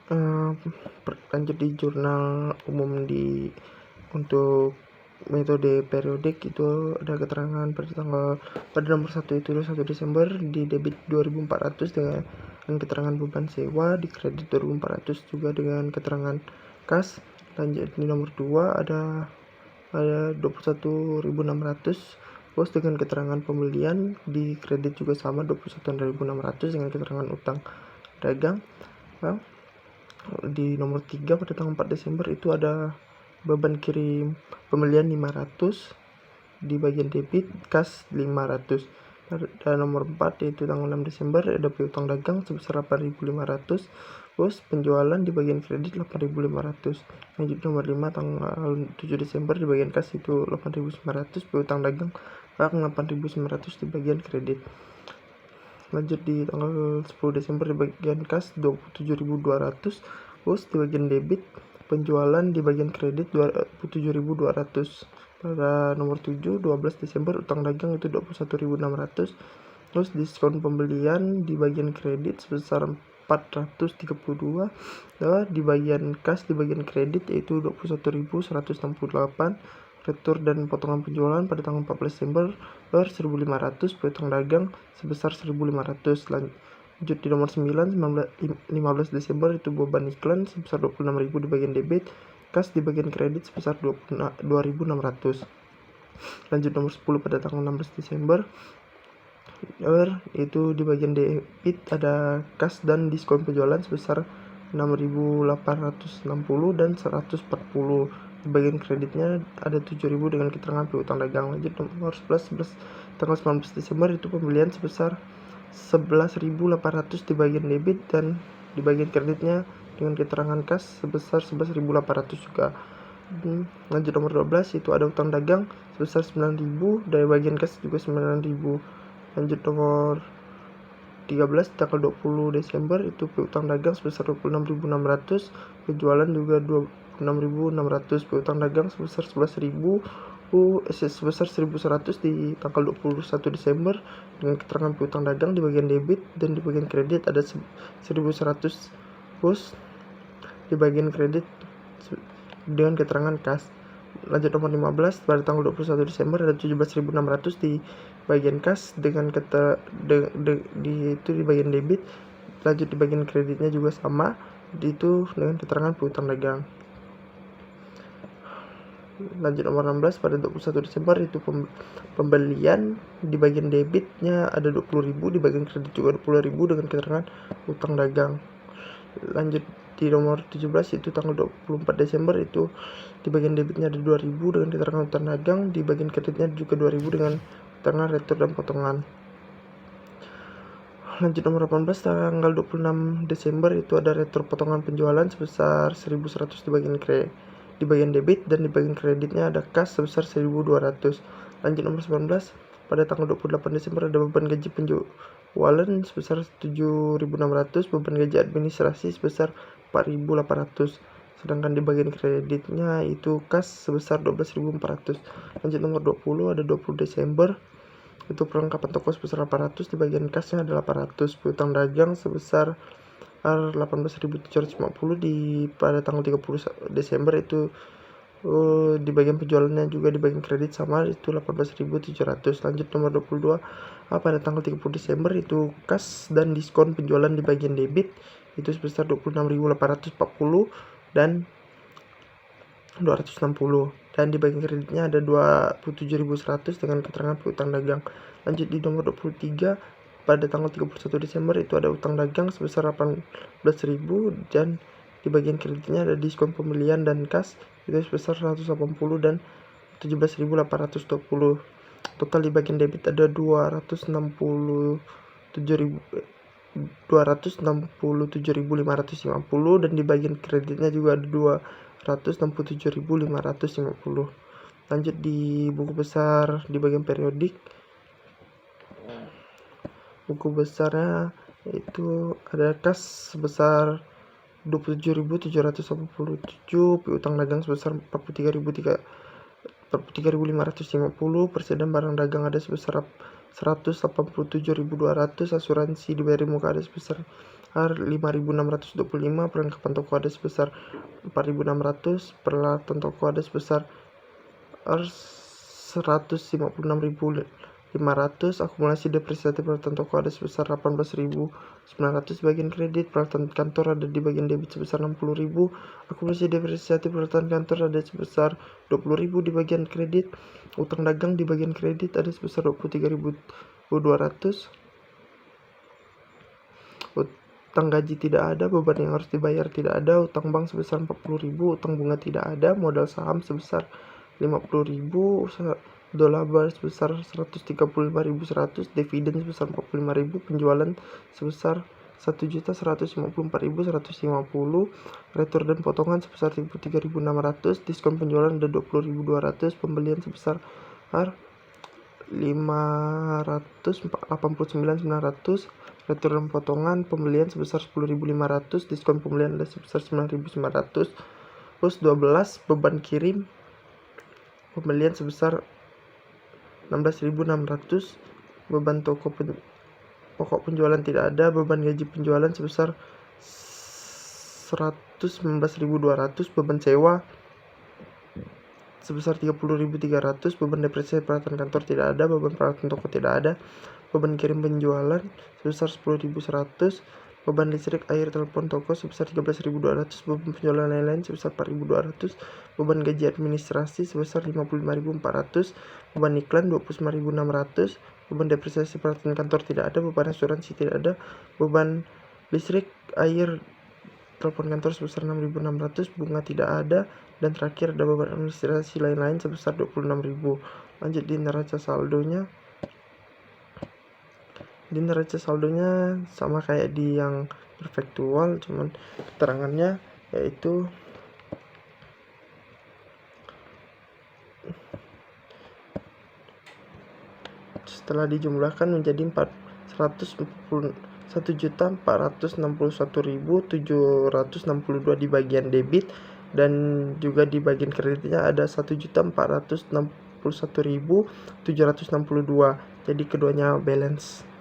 Lanjut di jurnal umum untuk metode periodik itu ada keterangan pada nomor 1 itu 1 Desember di debit 2.400 dengan keterangan beban sewa, di kredit 2.400 juga dengan keterangan kas. Lanjut di nomor 2 ada 21.600 bos dengan keterangan pembelian, di kredit juga sama 21.600 dengan keterangan utang dagang. Di nomor 3 pada tanggal 4 Desember itu ada beban kirim pembelian 500, di bagian debit kas 500. Dan nomor 4 yaitu tanggal 6 Desember ada piutang dagang sebesar 8.500 bos, penjualan di bagian kredit 8.500. Lanjut nomor 5 tanggal 7 Desember di bagian kas itu 8.900, piutang dagang 8.900 di bagian kredit. Lanjut di tanggal 10 Desember di bagian kas 27.200 bos, di bagian debit penjualan di bagian kredit 27.200. Pada nomor 7 12 Desember utang dagang itu 21.600 terus diskon pembelian di bagian kredit sebesar 432. Di bagian kas di bagian kredit yaitu 21.168. Retur dan potongan penjualan pada tanggal 14 Desember 1.500, piutang dagang sebesar 1.500. Lanjut di nomor 9 15 Desember itu beban iklan sebesar 26.000 di bagian debit, kas di bagian kredit sebesar 2.600. Lanjut nomor 10 pada tanggal 16 Desember itu di bagian debit ada kas dan diskon penjualan sebesar 6.860 dan 140. Di bagian kreditnya ada 7.000 dengan keterangan piutang dagang. Lanjut nomor 11 tanggal 19 Desember itu pembelian sebesar 11.800 di bagian debit dan di bagian kreditnya dengan keterangan kas sebesar 11.800 juga. Lanjut nomor 12 itu ada utang dagang sebesar 9.000, dari bagian kas juga 9.000. Lanjut nomor 13 tanggal 20 Desember itu piutang dagang sebesar 26.600, penjualan juga 26.600, piutang dagang sebesar 1.100 di tanggal 21 Desember dengan keterangan piutang dagang di bagian debit dan di bagian kredit ada 1.100 bos, di bagian kredit dengan keterangan kas. Lanjut nomor 15 pada tanggal 21 Desember ada 17.600 di bagian kas dengan di bagian debit. Lanjut di bagian kreditnya juga sama, itu dengan keterangan piutang dagang. Lanjut nomor 16 pada 21 Desember itu pembelian di bagian debitnya ada 20.000, di bagian kredit juga 20.000 dengan keterangan utang dagang. Lanjut di nomor 17 itu tanggal 24 Desember itu di bagian debitnya ada 2.000 dengan keterangan utang dagang, di bagian kreditnya juga 2.000 dengan keterangan retur dan potongan. Lanjut nomor 18 tanggal 26 Desember itu ada retur potongan penjualan sebesar 1.100 di bagian debit dan di bagian kreditnya ada kas sebesar 1.200. Lanjut nomor 19 pada tanggal 28 Desember ada beban gaji penjualan sebesar 7.600, beban gaji administrasi sebesar 4.800, sedangkan di bagian kreditnya itu kas sebesar 12.400. Lanjut nomor 20 ada 20 Desember itu perlengkapan toko sebesar 800, di bagian kasnya ada 800, piutang dagang sebesar 18.750 pada tanggal 30 Desember itu di bagian penjualannya juga di bagian kredit sama itu 18.700. Lanjut nomor 22 pada tanggal 30 Desember itu kas dan diskon penjualan di bagian debit itu sebesar 26.840 dan 260, dan di bagian kreditnya ada 27.100 dengan keterangan piutang dagang. Lanjut di nomor 23 pada tanggal 31 Desember itu ada utang dagang sebesar 18.000 dan di bagian kreditnya ada diskon pembelian dan kas itu sebesar 180 dan 17.820. Total di bagian debit ada 267.550 dan di bagian kreditnya juga ada 267.550. Lanjut di buku besar di bagian periodik, buku besarnya itu ada kas sebesar 27.787, piutang dagang sebesar 43.550, persediaan barang dagang ada sebesar 187.200, asuransi dibayar muka ada sebesar 5.625, perlengkapan toko ada sebesar 4.600, peralatan toko ada sebesar 156.500, akumulasi depresiasi peralatan toko ada sebesar 18.900 bagian kredit, peralatan kantor ada di bagian debit sebesar 60.000, akumulasi depresiasi peralatan kantor ada sebesar 20.000 di bagian kredit, utang dagang di bagian kredit ada sebesar 23.200, utang gaji tidak ada, beban yang harus dibayar tidak ada, utang bank sebesar 40.000, utang bunga tidak ada, modal saham sebesar 50.000, dolar bar sebesar 135.100, dividen sebesar 45.000, penjualan sebesar 1.154.150, retur dan potongan sebesar 3.600, diskon penjualan ada 20.200, pembelian sebesar 589.900, retur dan potongan pembelian sebesar 10.500, diskon pembelian ada sebesar 9.900. Terus 12, beban kirim pembelian sebesar 16.600, beban pokok penjualan tidak ada, beban gaji penjualan sebesar 119.200, beban sewa sebesar 30.300, beban depresiasi peralatan kantor tidak ada, beban peralatan toko tidak ada, beban kirim penjualan sebesar 10.100, beban listrik, air, telepon toko sebesar 13.200, beban penjualan lain-lain sebesar 4.200, beban gaji administrasi sebesar 55.400, beban iklan 29.600, beban depresiasi peralatan kantor tidak ada, beban asuransi tidak ada, beban listrik, air, telepon kantor sebesar 6.600, bunga tidak ada, dan terakhir ada beban administrasi lain-lain sebesar 26.000. Lanjut di neraca saldonya. Di neraca saldonya sama kayak di yang perfektual, cuman keterangannya yaitu setelah dijumlahkan menjadi 1.461.762 di bagian debit, dan juga di bagian kreditnya ada 1.461.762. Jadi keduanya balance.